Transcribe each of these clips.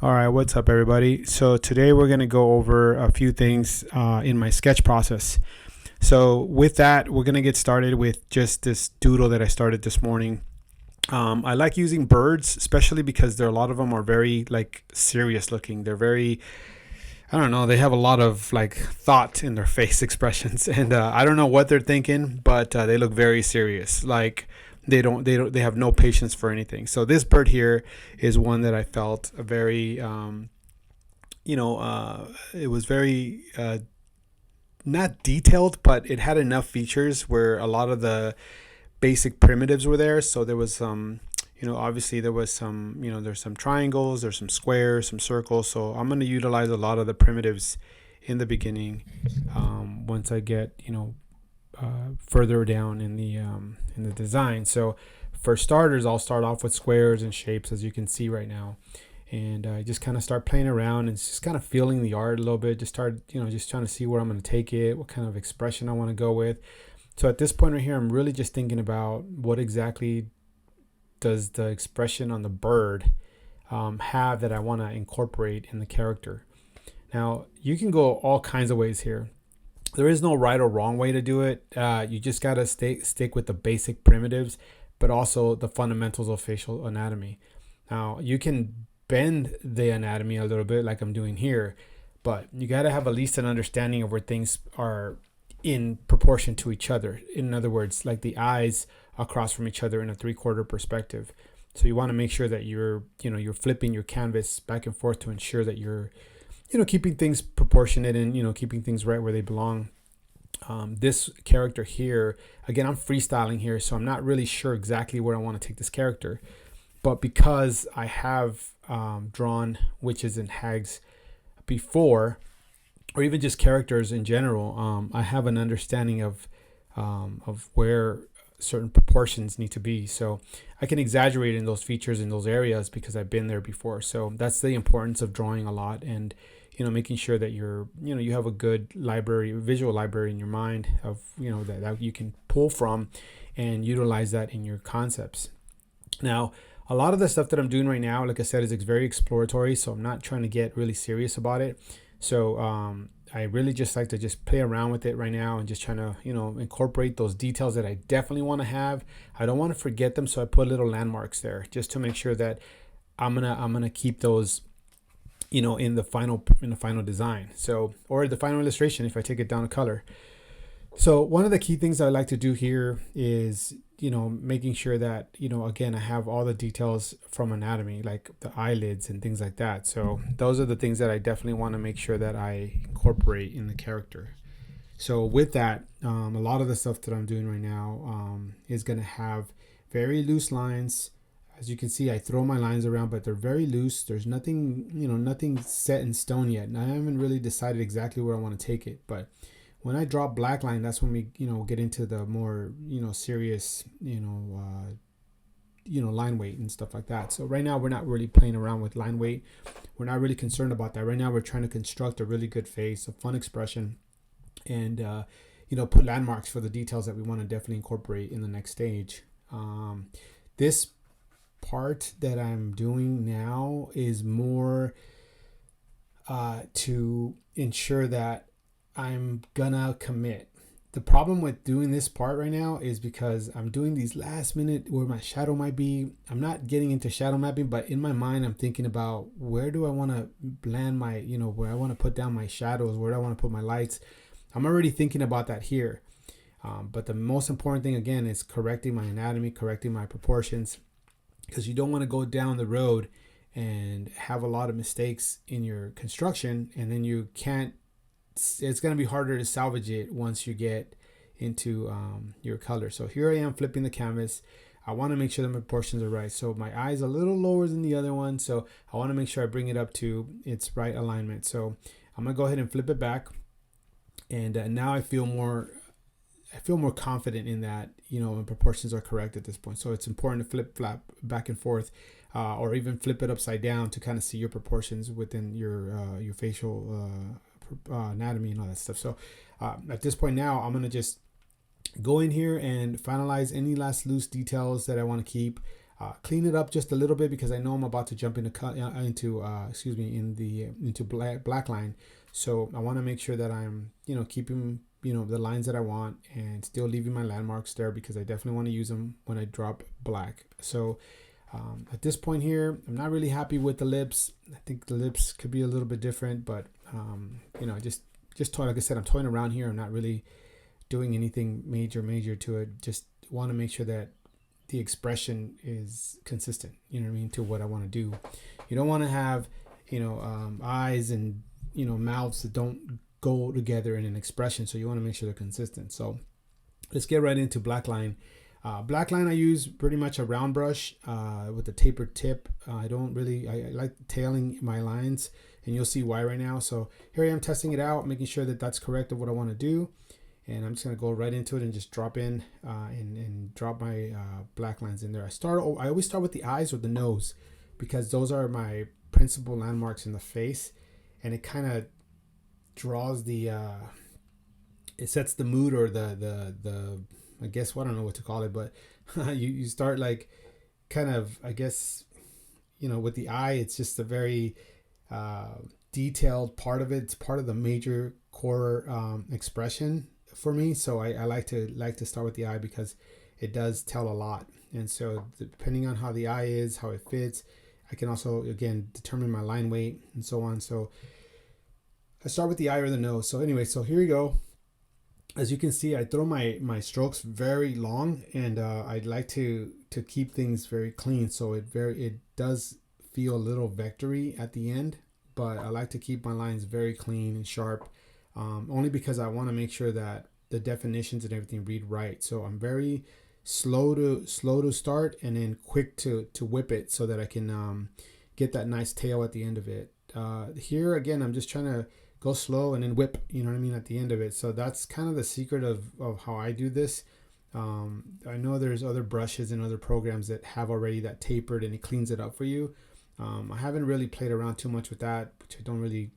All right, what's up, everybody? So today we're going to go over a few things in my sketch process. So with that, we're going to get started with just this doodle that I started this morning. I like using birds, especially because a lot of them are very serious looking. They're very, I don't know, they have a lot of thought in their face expressions, and I don't know what they're thinking, but they look very serious. They have no patience for anything. So this bird here is one that I felt very it was very not detailed, but it had enough features where a lot of the basic primitives were there. So there was some, obviously there was some, there's some triangles, there's some squares, some circles. So I'm going to utilize a lot of the primitives in the beginning. Once I get, further down in the design. So for starters, I'll start off with squares and shapes, as you can see right now. And I just kind of start playing around and just kind of feeling the art a little bit. Just start, just trying to see where I'm going to take it, what kind of expression I want to go with. So at this point right here, I'm really just thinking about what exactly does the expression on the bird have that I want to incorporate in the character. Now, you can go all kinds of ways here. There is no right or wrong way to do it. You just got to stick with the basic primitives, but also the fundamentals of facial anatomy. Now, you can bend the anatomy a little bit like I'm doing here, but you got to have at least an understanding of where things are in proportion to each other. In other words, like the eyes across from each other in a 3/4 perspective. So you want to make sure that you're flipping your canvas back and forth to ensure that you're keeping things proportionate and keeping things right where they belong. This character here, again, I'm freestyling here, so I'm not really sure exactly where I want to take this character. But because I have drawn witches and hags before, or even just characters in general, I have an understanding of where certain proportions need to be. So I can exaggerate in those features in those areas because I've been there before. So that's the importance of drawing a lot and making sure that you have a good visual library in your mind of that you can pull from and utilize that in your concepts. Now, a lot of the stuff that I'm doing right now, like I said, is very exploratory, so I'm not trying to get really serious about it. So I really just like to just play around with it right now and just trying to incorporate those details that I definitely want to have. I don't want to forget them, so I put little landmarks there just to make sure that I'm gonna keep those in the final design, so, or the final illustration if I take it down to color. So one of the key things I like to do here is making sure that again, I have all the details from anatomy, like the eyelids and things like that. So those are the things that I definitely want to make sure that I incorporate in the character. So with that, a lot of the stuff that I'm doing right now is going to have very loose lines. As you can see, I throw my lines around, but they're very loose. There's nothing, nothing set in stone yet. And I haven't really decided exactly where I want to take it. But when I drop black line, that's when we, get into the more, serious, line weight and stuff like that. So right now we're not really playing around with line weight. We're not really concerned about that. Right now we're trying to construct a really good face, a fun expression, and, put landmarks for the details that we want to definitely incorporate in the next stage. This part that I'm doing now is more to ensure that I'm gonna commit. The problem with doing this part right now is because I'm doing these last minute where my shadow might be. I'm not getting into shadow mapping, but in my mind I'm thinking about where do I want to land my, where I want to put down my shadows, where do I want to put my lights. I'm already thinking about that here. But the most important thing again is correcting my anatomy, correcting my proportions, because you don't want to go down the road and have a lot of mistakes in your construction, and then you can't, it's going to be harder to salvage it once you get into your color. So here I am flipping the canvas. I want to make sure the proportions are right. So my eye is a little lower than the other one, so I want to make sure I bring it up to its right alignment. So I'm going to go ahead and flip it back, and now I feel more confident in that, and proportions are correct at this point. So it's important to flip back and forth, or even flip it upside down to kind of see your proportions within your facial anatomy and all that stuff. So at this point now, I'm going to just go in here and finalize any last loose details that I want to keep. clean it up just a little bit because I know I'm about to jump into into black line. So I want to make sure that I'm keeping the lines that I want and still leaving my landmarks there because I definitely want to use them when I drop black. So at this point here, I'm not really happy with the lips. I think the lips could be a little bit different, but just toy, like I said, I'm toying around here. I'm not really doing anything major to it. Just want to make sure that the expression is consistent, to what I want to do. You don't want to have, eyes and, mouths that don't go together in an expression. So you want to make sure they're consistent. So let's get right into black line. Black line, I use pretty much a round brush with a tapered tip. I like tailing my lines, and you'll see why right now. So here I am testing it out, making sure that that's correct of what I want to do. And I'm just going to go right into it and just drop in and drop my black lines in there. I always start with the eyes or the nose because those are my principal landmarks in the face. And it kind of draws it sets the mood or the I guess, I don't know what to call it, but you start like kind of, I guess, with the eye, it's just a very detailed part of it. It's part of the major core expression for me. So I like to start with the eye because it does tell a lot. And so depending on how the eye is, how it fits, I can also, again, determine my line weight and so on. So I start with the eye or the nose. So anyway, so here we go. As you can see, I throw my strokes very long, and I'd like to keep things very clean. So it does feel a little vectory at the end, but I like to keep my lines very clean and sharp, only because I want to make sure that the definitions and everything read right. So I'm very slow to start and then quick to whip it so that I can get that nice tail at the end of it. Here again, I'm just trying to go slow and then whip, at the end of it. So that's kind of the secret of how I do this. I know there's other brushes and other programs that have already that tapered and it cleans it up for you. I haven't really played around too much with that, which I don't really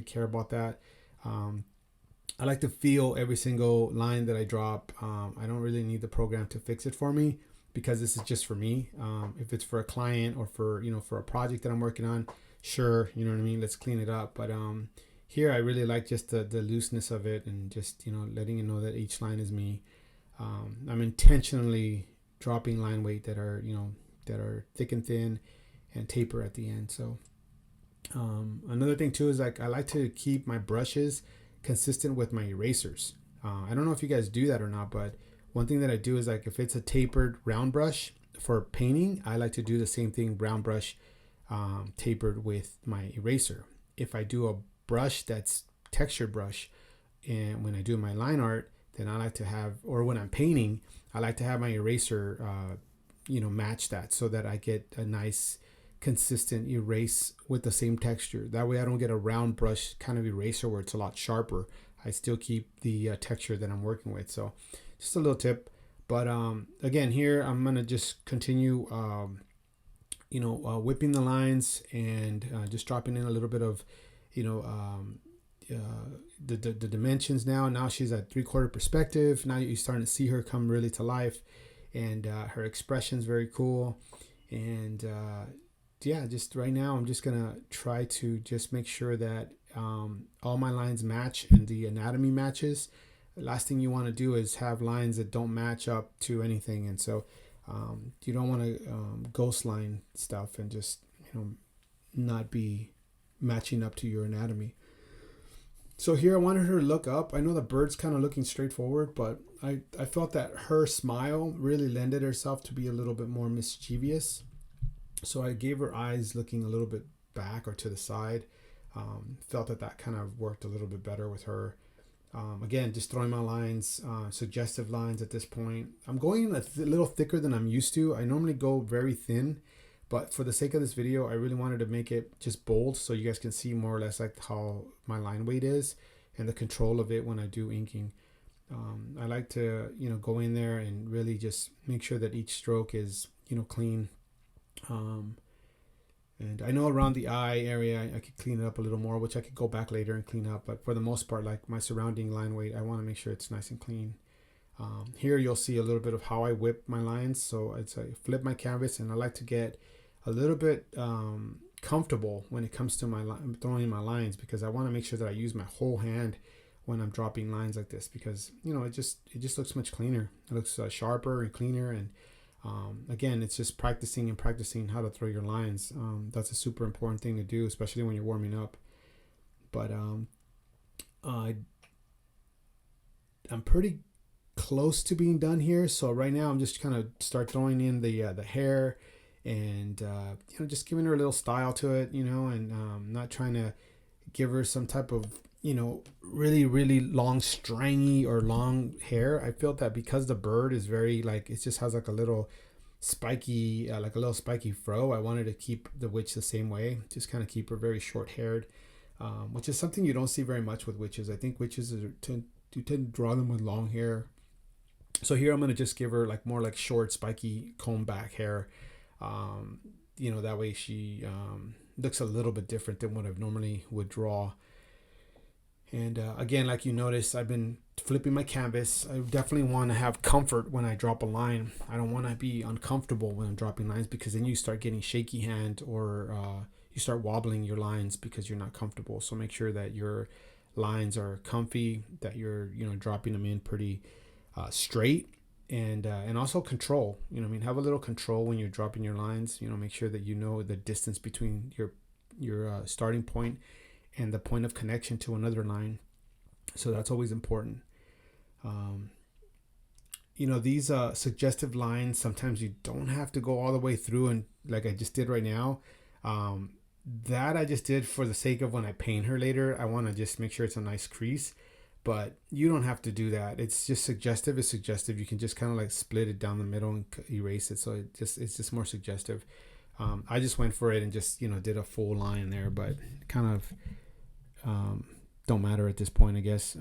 care about that. I like to feel every single line that I drop. I don't really need the program to fix it for me because this is just for me. If it's for a client or for a project that I'm working on, sure, let's clean it up. But here I really like just the looseness of it and just letting you know that each line is me. I'm intentionally dropping line weight that are thick and thin and taper at the end. So another thing too is like I like to keep my brushes consistent with my erasers. I don't know if you guys do that or not, but one thing that I do is like if it's a tapered round brush for painting, I like to do the same thing, round brush tapered with my eraser. If I do a brush that's textured brush, and when I do my line art, then I like to have, or when I'm painting, I like to have my eraser match that so that I get a nice consistent erase with the same texture. That way I don't get a round brush kind of eraser where it's a lot sharper. I still keep the texture that I'm working with. So just a little tip. But again, here I'm gonna just continue whipping the lines and just dropping in a little bit of the dimensions. Now she's at 3/4 perspective. Now you're starting to see her come really to life, and her expression's very cool. And just right now I'm just gonna try to just make sure that all my lines match and the anatomy matches. The last thing you want to do is have lines that don't match up to anything, and so you don't want to ghost line stuff and just not be matching up to your anatomy. So here I wanted her to look up. I know the bird's kind of looking straight forward, but I felt that her smile really lended herself to be a little bit more mischievous. So I gave her eyes looking a little bit back or to the side. Felt that kind of worked a little bit better with her. Again, just throwing my lines, suggestive lines at this point. I'm going a little thicker than I'm used to. I normally go very thin, but for the sake of this video, I really wanted to make it just bold so you guys can see more or less like how my line weight is and the control of it when I do inking. I like to, go in there and really just make sure that each stroke is, clean. And I know around the eye area, I could clean it up a little more, which I could go back later and clean up. But for the most part, like my surrounding line weight, I want to make sure it's nice and clean. Here you'll see a little bit of how I whip my lines. So it's I flip my canvas, and I like to get a little bit comfortable when it comes to throwing my lines, because I want to make sure that I use my whole hand when I'm dropping lines like this, because it just looks much cleaner. It looks sharper and cleaner, and again, it's just practicing and practicing how to throw your lines. That's a super important thing to do, especially when you're warming up. But I'm pretty close to being done here. So right now I'm just kind of start throwing in the hair, and just giving her a little style to it, and not trying to give her some type of really really long stringy or long hair. I felt that because the bird is very like, it just has like a little spiky like a little spiky fro. I wanted to keep the witch the same way, just kind of keep her very short haired, which is something you don't see very much with witches. I think witches tend to draw them with long hair. So here I'm going to just give her like more like short spiky comb back hair. That way she looks a little bit different than what I normally would draw. And again, like you notice, I've been flipping my canvas. I definitely want to have comfort when I drop a line. I don't want to be uncomfortable when I'm dropping lines, because then you start getting shaky hand, or you start wobbling your lines because you're not comfortable. So make sure that your lines are comfy, that you're dropping them in pretty straight, and also control. Have a little control when you're dropping your lines. Make sure that the distance between your starting point and the point of connection to another line. So that's always important. These suggestive lines, sometimes you don't have to go all the way through, and like I just did right now. That I just did for the sake of when I paint her later. I want to just make sure it's a nice crease, but you don't have to do that. It's just suggestive. It's suggestive. You can just kind of like split it down the middle and erase it. So it's just more suggestive. I just went for it and just did a full line there, but kind of don't matter at this point, I guess.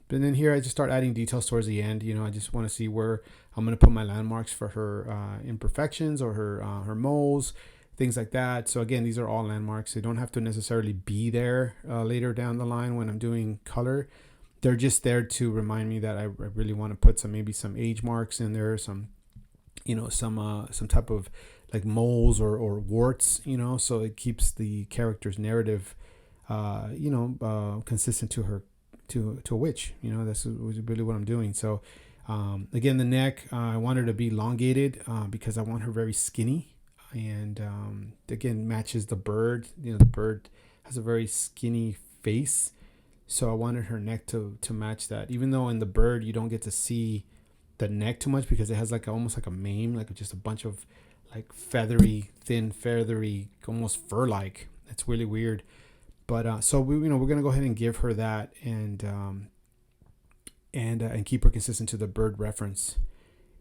But then here I just start adding details towards the end. I just want to see where I'm going to put my landmarks for her imperfections, or her moles, things like that. So again, these are all landmarks. They don't have to necessarily be there later down the line when I'm doing color. They're just there to remind me that I really want to put maybe some age marks in there, some type of like moles or warts, so it keeps the character's narrative consistent to her, to a witch. That's really what I'm doing. So again, the neck, I want her to be elongated because I want her very skinny, and again, matches the bird. The bird has a very skinny face, so I wanted her neck to match that. Even though in the bird you don't get to see the neck too much, because it has like almost like a mane, like just a bunch of like thin feathery, almost fur-like. It's really weird. But so we're gonna go ahead and give her that, and keep her consistent to the bird reference.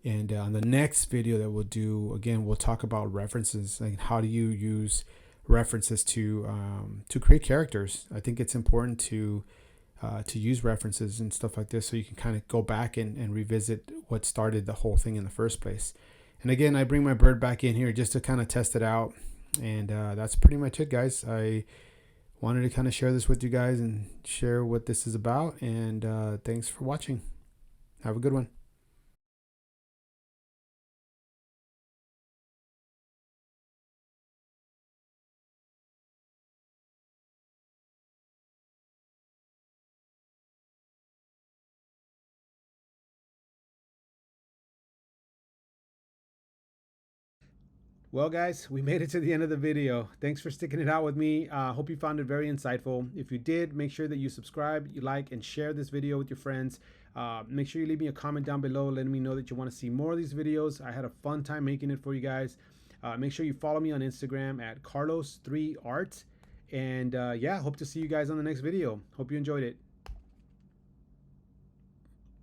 And on the next video that we'll do, again, we'll talk about references, like how do you use references to create characters. I think it's important to use references and stuff like this, so you can kind of go back and revisit what started the whole thing in the first place. And again, I bring my bird back in here just to kind of test it out, and that's pretty much it, guys. I wanted to kind of share this with you guys and share what this is about, and thanks for watching. Have a good one. Well, guys, we made it to the end of the video. Thanks for sticking it out with me. Hope you found it very insightful. If you did, make sure that you subscribe, you like, and share this video with your friends. Make sure you leave me a comment down below letting me know that you want to see more of these videos. I had a fun time making it for you guys. Make sure you follow me on Instagram at Carlos3Art. And yeah, hope to see you guys on the next video. Hope you enjoyed it.